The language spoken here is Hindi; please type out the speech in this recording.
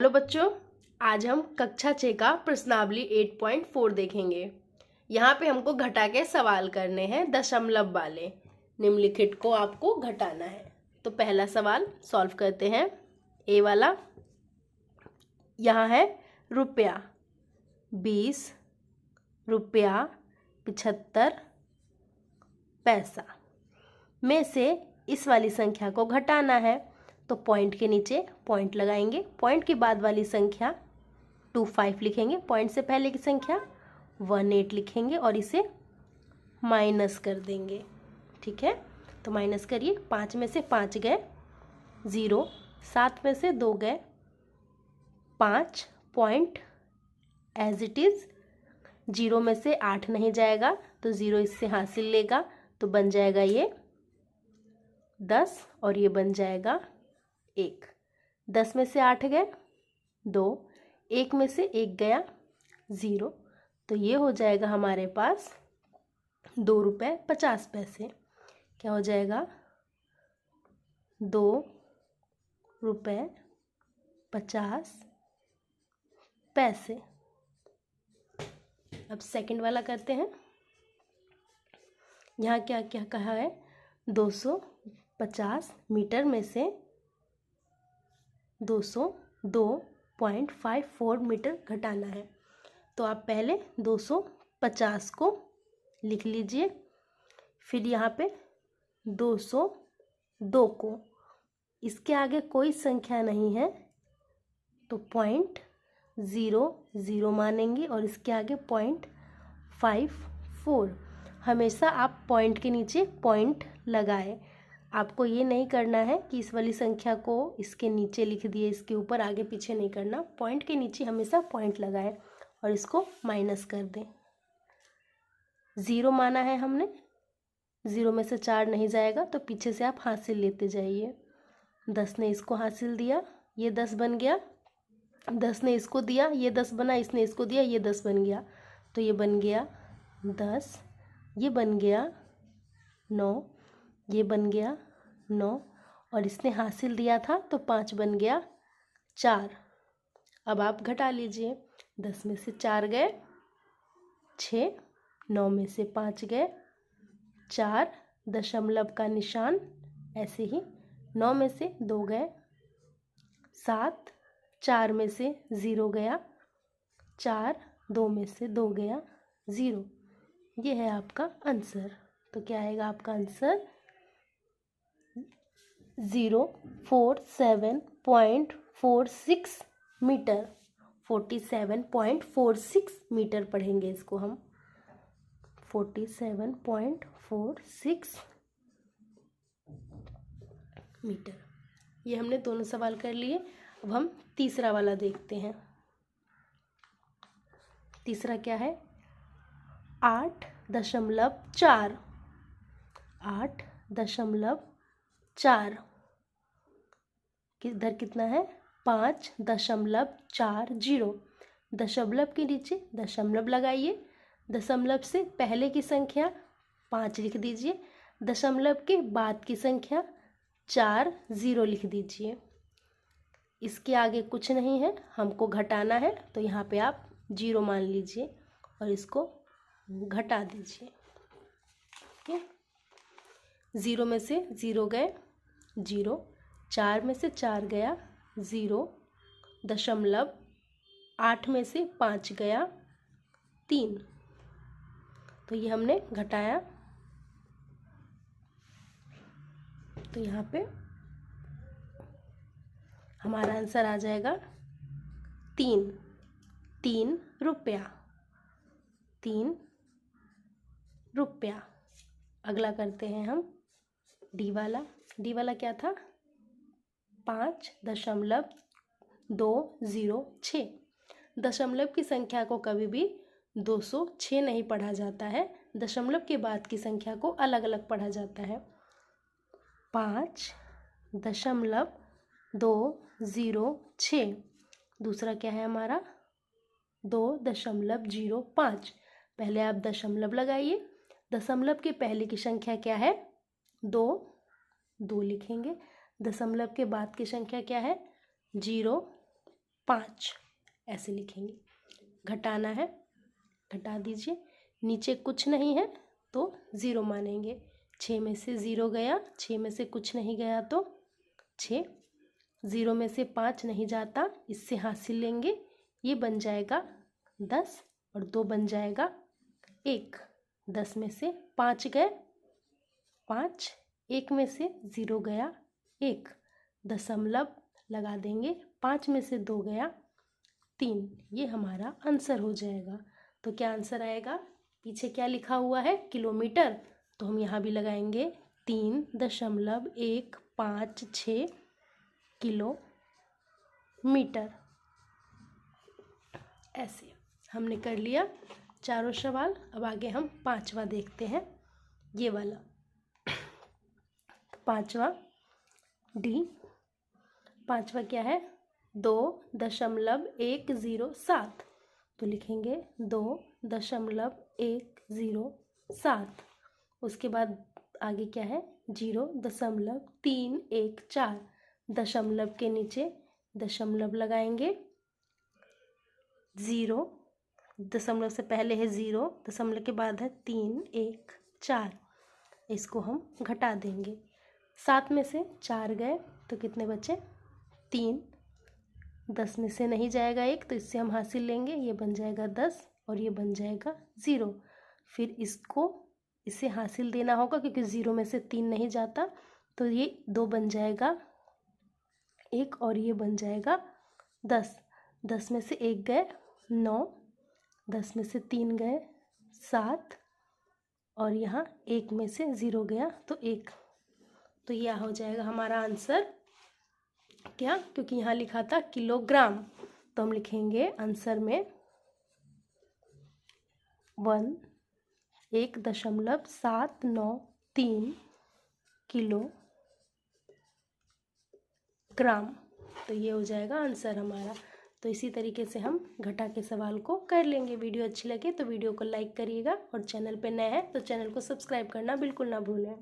हेलो बच्चों, आज हम कक्षा 6 का प्रश्नावली 8.4 देखेंगे। यहाँ पे हमको घटा के सवाल करने हैं दशमलव वाले। निम्नलिखित को आपको घटाना है। तो पहला सवाल सॉल्व करते हैं। ए वाला, यहाँ है रुपया 20 रुपया 75 पैसा में से इस वाली संख्या को घटाना है। तो पॉइंट के नीचे पॉइंट लगाएंगे, पॉइंट के बाद वाली संख्या 25 लिखेंगे, पॉइंट से पहले की संख्या 18 लिखेंगे और इसे माइनस कर देंगे। ठीक है, तो माइनस करिए। 5 में से 5 गए 0, 7 में से 2 गए 5, पॉइंट एज इट इज़। 0 में से 8 नहीं जाएगा तो 0 इससे हासिल लेगा, तो बन जाएगा ये 10 और ये बन जाएगा 1। 10 में से 8 गए 2, 1 में से 1 गया 0, तो ये हो जाएगा हमारे पास 2 रुपये 50 पैसे। क्या हो जाएगा? 2 रुपये 50 पैसे। अब सेकंड वाला करते हैं। यहाँ क्या क्या कहा है? 250 मीटर में से 202.54 मीटर घटाना है। तो आप पहले 250 को लिख लीजिए, फिर यहाँ पे 202 को, इसके आगे कोई संख्या नहीं है तो 0.00 मानेंगे और इसके आगे 0.54। हमेशा आप पॉइंट के नीचे पॉइंट लगाएं। आपको ये नहीं करना है कि इस वाली संख्या को इसके नीचे लिख दिए, इसके ऊपर आगे पीछे नहीं करना। पॉइंट के नीचे हमेशा पॉइंट लगाएं और इसको माइनस कर दें। 0 माना है हमने, 0 में से 4 नहीं जाएगा तो पीछे से आप हासिल लेते जाइए। 10 ने इसको हासिल दिया, ये 10 बन गया। 10 ने इसको दिया, ये 10 बना। इसने इसको दिया, ये 10 बन गया। तो ये बन गया 10, ये बन गया 9, ये बन गया 9 और इसने हासिल दिया था तो 5 बन गया 4। अब आप घटा लीजिए। 10 में से 4 गए 6, 9 में से 5 गए 4, दशमलव का निशान ऐसे ही। 9 में से 2 गए 7, 4 में से 0 गया 4, 2 में से 2 गया 0। ये है आपका आंसर। तो क्या आएगा आपका आंसर? 047.46 मीटर। 47.46 मीटर पढ़ेंगे इसको हम। 47.46 मीटर। ये हमने दोनों सवाल कर लिए। अब हम तीसरा वाला देखते हैं। तीसरा क्या है? 8.4 8.4 इधर कितना है? 5.40। दशमलव के नीचे दशमलव लगाइए, दशमलव से पहले की संख्या 5 लिख दीजिए, दशमलव के बाद की संख्या 4 0 लिख दीजिए। इसके आगे कुछ नहीं है, हमको घटाना है तो यहाँ पे आप 0 मान लीजिए और इसको घटा दीजिए। ठीक है, 0 में से 0 गए 0, 4 में से 4 गया 0, दशमलव 8 में से 5 गया 3। तो ये हमने घटाया, तो यहाँ पे हमारा आंसर आ जाएगा 3 रुपया। 3 रुपया। अगला करते हैं हम डी वाला। डी वाला क्या था? 5.206। दशमलव की संख्या को कभी भी 206 नहीं पढ़ा जाता है, दशमलव के बाद की संख्या को अलग अलग पढ़ा जाता है। 5.206। दूसरा क्या है हमारा? 2.05। पहले आप दशमलव लगाइए, दशमलव के पहले की संख्या क्या है? 2 लिखेंगे। दशमलव के बाद की संख्या क्या है? 0, 5 ऐसे लिखेंगे। घटाना है, घटा दीजिए। नीचे कुछ नहीं है तो 0 मानेंगे। 6 में से 0 गया, 6 में से कुछ नहीं गया तो 6, 0 में से 5 नहीं जाता, इससे हासिल लेंगे, ये बन जाएगा 10 और 2 बन जाएगा 1। 10 में से 5 गए 5, 1 में से 0 गया 1, दशमलव लगा देंगे, 5 में से 2 गया 3, ये हमारा आंसर हो जाएगा। तो क्या आंसर आएगा? पीछे क्या लिखा हुआ है? किलोमीटर, तो हम यहाँ भी लगाएंगे 3.156 किलोमीटर। ऐसे हमने कर लिया चारों सवाल। अब आगे हम 5वां देखते हैं, ये वाला 5वां डी। 5वां क्या है? 2.107, तो लिखेंगे 2.107। उसके बाद आगे क्या है? 0.314, दशमलव के नीचे दशमलव लगाएंगे। 0, दशमलव से पहले है 0, दशमलव के बाद है 3, 1, 4, इसको हम घटा देंगे। 7 में से 4 गए तो कितने बचे? 3। 10 में से नहीं जाएगा 1, तो इससे हम हासिल लेंगे, ये बन जाएगा 10 और ये बन जाएगा 0। फिर इसे हासिल देना होगा क्योंकि 0 में से 3 नहीं जाता, तो ये 2 बन जाएगा 1 और ये बन जाएगा 10। 10 में से 1 गए 9, 10 में से 3 गए 7 और यहाँ 1 में से 0 गया तो 1। तो यह हो जाएगा हमारा आंसर। क्या? क्योंकि यहाँ लिखा था किलोग्राम, तो हम लिखेंगे आंसर में 1.793 किलोग्राम। तो ये हो जाएगा आंसर हमारा। तो इसी तरीके से हम घटा के सवाल को कर लेंगे। वीडियो अच्छी लगे तो वीडियो को लाइक करिएगा और चैनल पे नए हैं तो चैनल को सब्सक्राइब करना बिल्कुल ना भूलें।